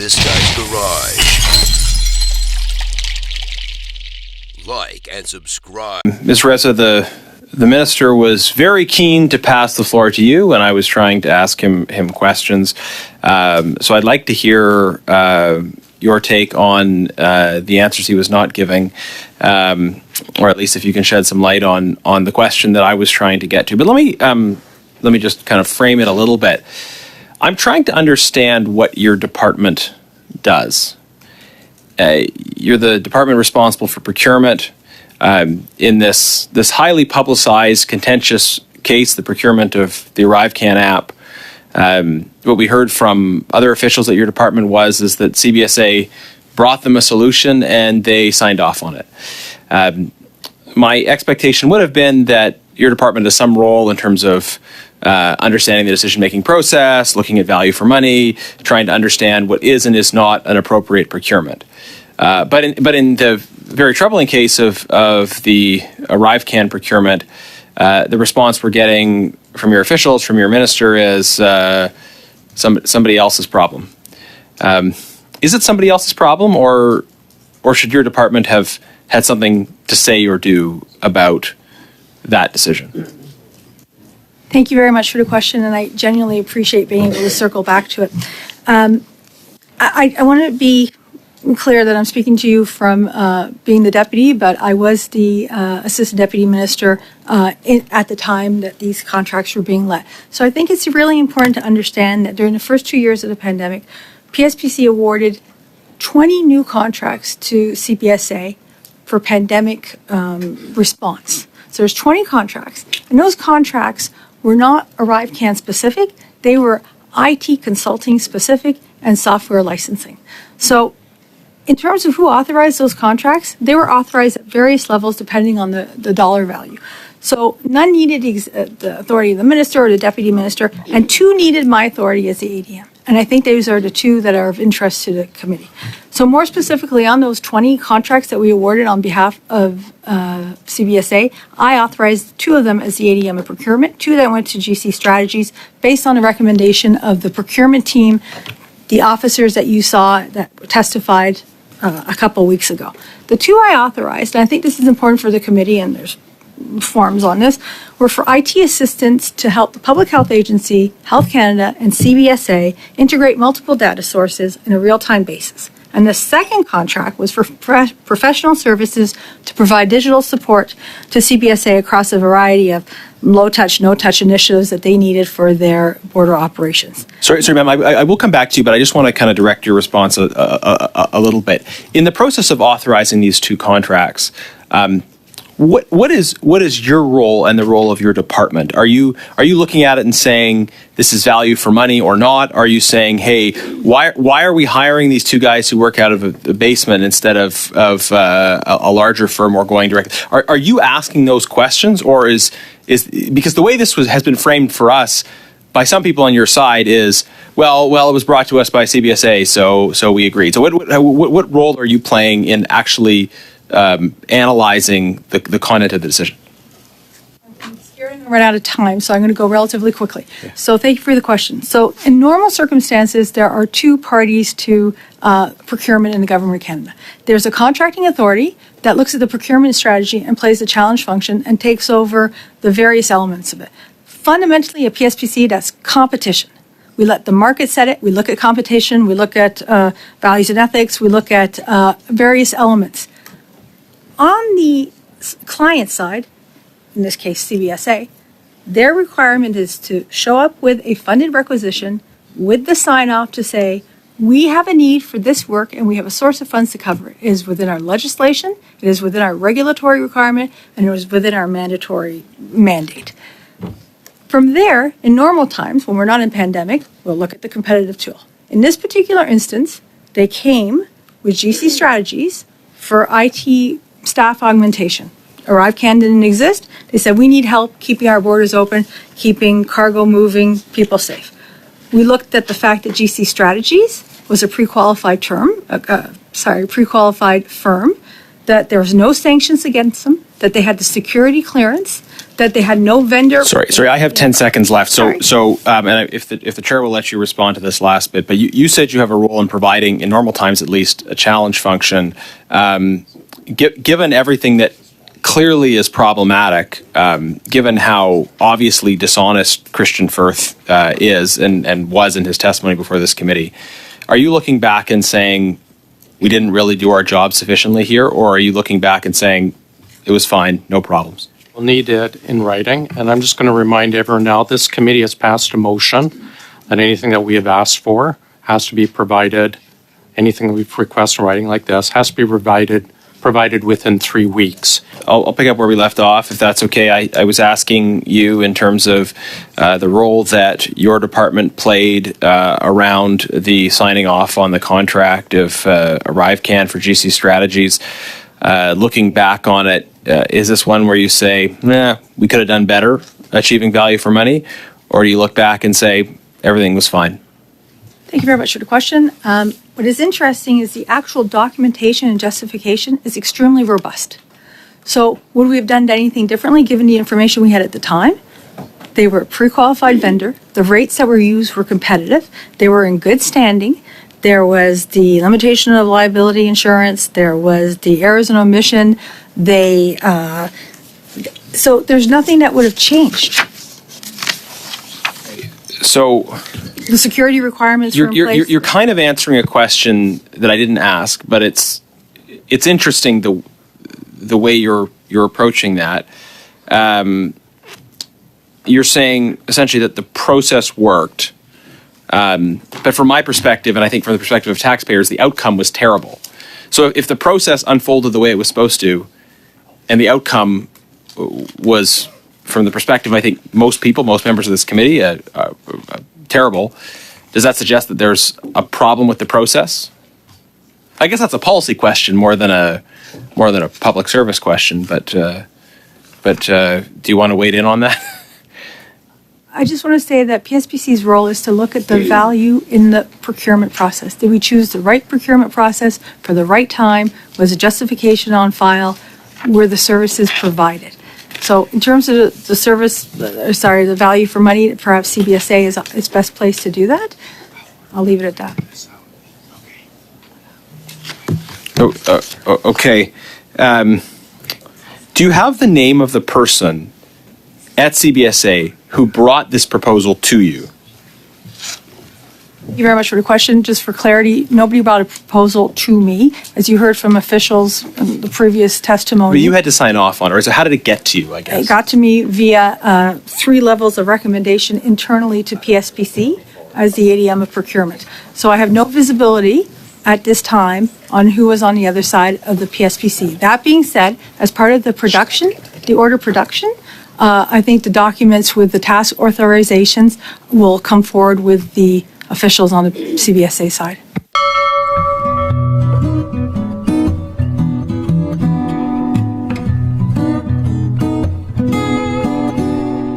This Guy's Garage. Like and subscribe. Ms. Reza, the minister was very keen to pass the floor to you, and I was trying to ask him questions. So I'd like to hear your take on the answers he was not giving, or at least if you can shed some light on the question that I was trying to get to. But let me just kind of frame it a little bit. I'm trying to understand what your department does. You're the department responsible for procurement. In this highly publicized, contentious case, the procurement of the ArriveCan app, what we heard from other officials at your department is that CBSA brought them a solution and they signed off on it. My expectation would have been that your department has some role in terms of understanding the decision-making process, looking at value for money, trying to understand what is and is not an appropriate procurement. But in the very troubling case of the ArriveCan procurement, the response we're getting from your officials, from your minister, is somebody else's problem. Is it somebody else's problem, or should your department have had something to say or do about that decision? Thank you very much for the question, and I genuinely appreciate being able to circle back to it. I want to be clear that I'm speaking to you from being the deputy, but I was the assistant deputy minister at the time that these contracts were being let. So I think it's really important to understand that during the first 2 years of the pandemic, PSPC awarded 20 new contracts to CBSA for pandemic response. So there's 20 contracts, and those contracts were not ArriveCan specific. They were IT consulting specific and software licensing. So in terms of who authorized those contracts, they were authorized at various levels depending on the dollar value. So none needed the authority of the minister or the deputy minister, and 2 needed my authority as the ADM. And I think those are the 2 that are of interest to the committee. So more specifically on those 20 contracts that we awarded on behalf of CBSA, I authorized 2 of them as the ADM of procurement, 2 that went to GC Strategies based on the recommendation of the procurement team, the officers that you saw that testified a couple weeks ago. The 2 I authorized, and I think this is important for the committee, and there's forms on this, were for IT assistance to help the Public Health Agency, Health Canada, and CBSA integrate multiple data sources in a real-time basis. And the second contract was for professional services to provide digital support to CBSA across a variety of low-touch, no-touch initiatives that they needed for their border operations. Sorry, ma'am, I will come back to you, but I just want to kind of direct your response a little bit. In the process of authorizing these 2 contracts, what is your role and the role of your department? Are you looking at it and saying this is value for money or not? Are you saying, hey, why are we hiring these 2 guys who work out of a basement instead of a larger firm or going direct? Are you asking those questions, or is because the way this has been framed for us by some people on your side is, well, it was brought to us by CBSA, so we agreed. So what role are you playing in actually analyzing the content of the decision? I'm scared to run out of time, so I'm going to go relatively quickly. Yeah. So thank you for the question. So in normal circumstances, there are 2 parties to procurement in the Government of Canada. There's a contracting authority that looks at the procurement strategy and plays the challenge function and takes over the various elements of it. Fundamentally, at PSPC, that's competition. We let the market set it. We look at competition. We look at values and ethics. We look at various elements. On the client side, in this case CBSA, their requirement is to show up with a funded requisition with the sign-off to say, we have a need for this work and we have a source of funds to cover it. It is within our legislation, it is within our regulatory requirement, and it is within our mandatory mandate. From there, in normal times, when we're not in pandemic, we'll look at the competitive tool. In this particular instance, they came with GC Strategies for IT staff augmentation. ArriveCan didn't exist. They said, we need help keeping our borders open, keeping cargo moving, people safe. We looked at the fact that GC Strategies was a pre-qualified firm that there was no sanctions against them, that they had the security clearance, that they had no vendor. Sorry, I have 10 seconds left. Sorry. If the chair will let you respond to this last bit, but you said you have a role in providing, in normal times at least, a challenge function. Given everything that clearly is problematic, given how obviously dishonest Christian Firth is and was in his testimony before this committee, are you looking back and saying we didn't really do our job sufficiently here, or are you looking back and saying it was fine, no problems? We'll need it in writing, and I'm just going to remind everyone now, this committee has passed a motion that anything that we have asked for has to be provided, anything that we've requested in writing like this has to be provided within 3 weeks. I'll pick up where we left off, if that's okay. I was asking you in terms of the role that your department played around the signing off on the contract of ArriveCan for GC Strategies. Looking back on it, is this one where you say, we could have done better achieving value for money? Or do you look back and say, everything was fine? Thank you very much for the question. What is interesting is the actual documentation and justification is extremely robust. So would we have done anything differently given the information we had at the time? They were a pre-qualified vendor. The rates that were used were competitive. They were in good standing. There was the limitation of liability insurance. There was the errors and omission. So there's nothing that would have changed. So the security requirements were in place. You're kind of answering a question that I didn't ask, but it's interesting the way you're approaching that. You're saying essentially that the process worked, but from my perspective, and I think from the perspective of taxpayers, the outcome was terrible. So if the process unfolded the way it was supposed to, and the outcome was, from the perspective, I think most members of this committee, terrible, does that suggest that there's a problem with the process? I guess that's a policy question more than a public service question. But do you want to weigh in on that? I just want to say that PSPC's role is to look at the value in the procurement process. Did we choose the right procurement process for the right time? Was the justification on file? Were the services provided? So in terms of the value for money, perhaps CBSA is best placed to do that. I'll leave it at that. Okay. Do you have the name of the person at CBSA who brought this proposal to you? Thank you very much for the question. Just for clarity, nobody brought a proposal to me. As you heard from officials in the previous testimony. But you had to sign off on it, or so how did it get to you, I guess? It got to me via 3 levels of recommendation internally to PSPC as the ADM of procurement. So I have no visibility at this time on who was on the other side of the PSPC. That being said, as part of the production, the order production, I think the documents with the task authorizations will come forward with the officials on the CBSA side.